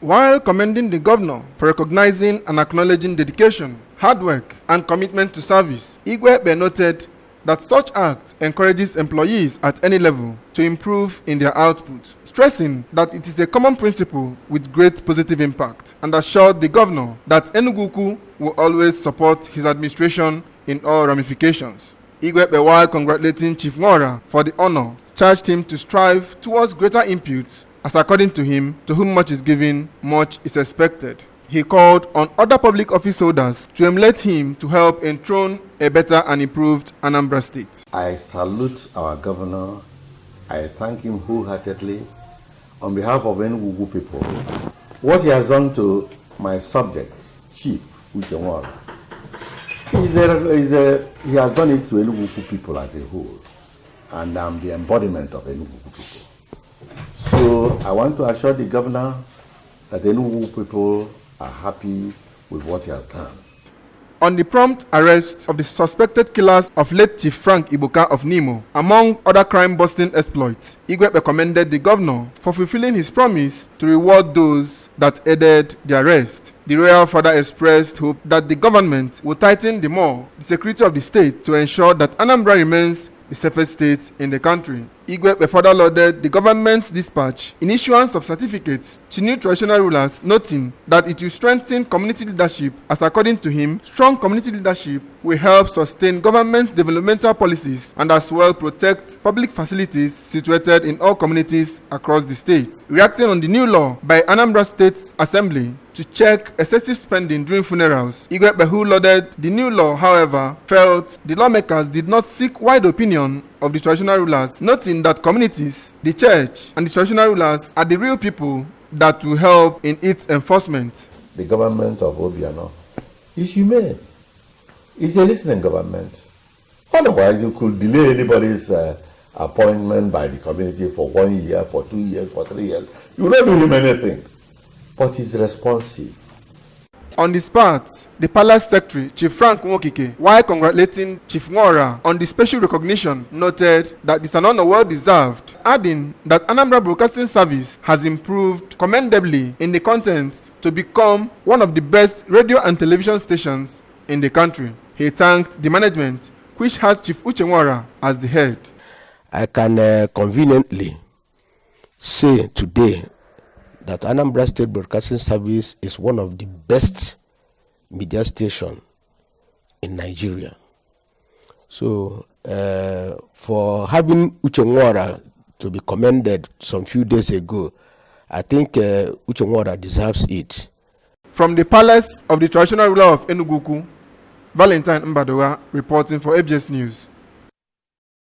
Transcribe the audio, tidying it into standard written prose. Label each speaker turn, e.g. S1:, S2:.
S1: While commending the governor for recognizing and acknowledging dedication, hard work, and commitment to service, Igwe noted that such act encourages employees at any level to improve in their output, stressing that it is a common principle with great positive impact, and assured the governor that Enugu will always support his administration in all ramifications. Igwe, while congratulating Chief Ngora for the honor, charged him to strive towards greater inputs, as according to him, to whom much is given, much is expected. He called on other public office holders to emulate him to help enthrone a better and improved Anambra state.
S2: I salute our governor. I thank him wholeheartedly on behalf of Enugu people. What he has done to my subject, Chief Uchenwara, he has done it to Enugu people as a whole, and I'm the embodiment of Enugu people. So I want to assure the governor that Enugu people are happy with what he has done.
S1: On the prompt arrest of the suspected killers of late Chief Frank Ibuka of Nimo, among other crime-busting exploits, Igwe commended the governor for fulfilling his promise to reward those that aided the arrest. The royal father expressed hope that the government will tighten the more the security of the state to ensure that Anambra remains the safest state in the country. Igwe further lauded the government's dispatch in issuance of certificates to new traditional rulers, noting that it will strengthen community leadership, as according to him, strong community leadership will help sustain government developmental policies and as well protect public facilities situated in all communities across the state. Reacting on the new law by Anambra State Assembly to check excessive spending during funerals, Igwe, who lauded the new law, however, felt the lawmakers did not seek wide opinion of the traditional rulers, noting that communities, the church, and the traditional rulers are the real people that will help in its enforcement.
S2: The government of Obiano is humane. It's a listening government. Otherwise, you could delay anybody's appointment by the community for 1 year, for 2 years, for 3 years. You don't do him anything. But he's responsive.
S1: On this part, the Palace Secretary, Chief Frank Nwokike, while congratulating Chief Ngora on the special recognition, noted that this is an honor well deserved, adding that Anambra Broadcasting Service has improved commendably in the content to become one of the best radio and television stations in the country. He thanked the management, which has Chief Uchenwara as the head.
S3: I can conveniently say today that Anambra State Broadcasting Service is one of the best media stations in Nigeria. So for having Uchenwara to be commended some few days ago, I think Uchenwara deserves it.
S1: From the palace of the traditional ruler of Enugu, Valentine Mbadowa reporting for ABS News.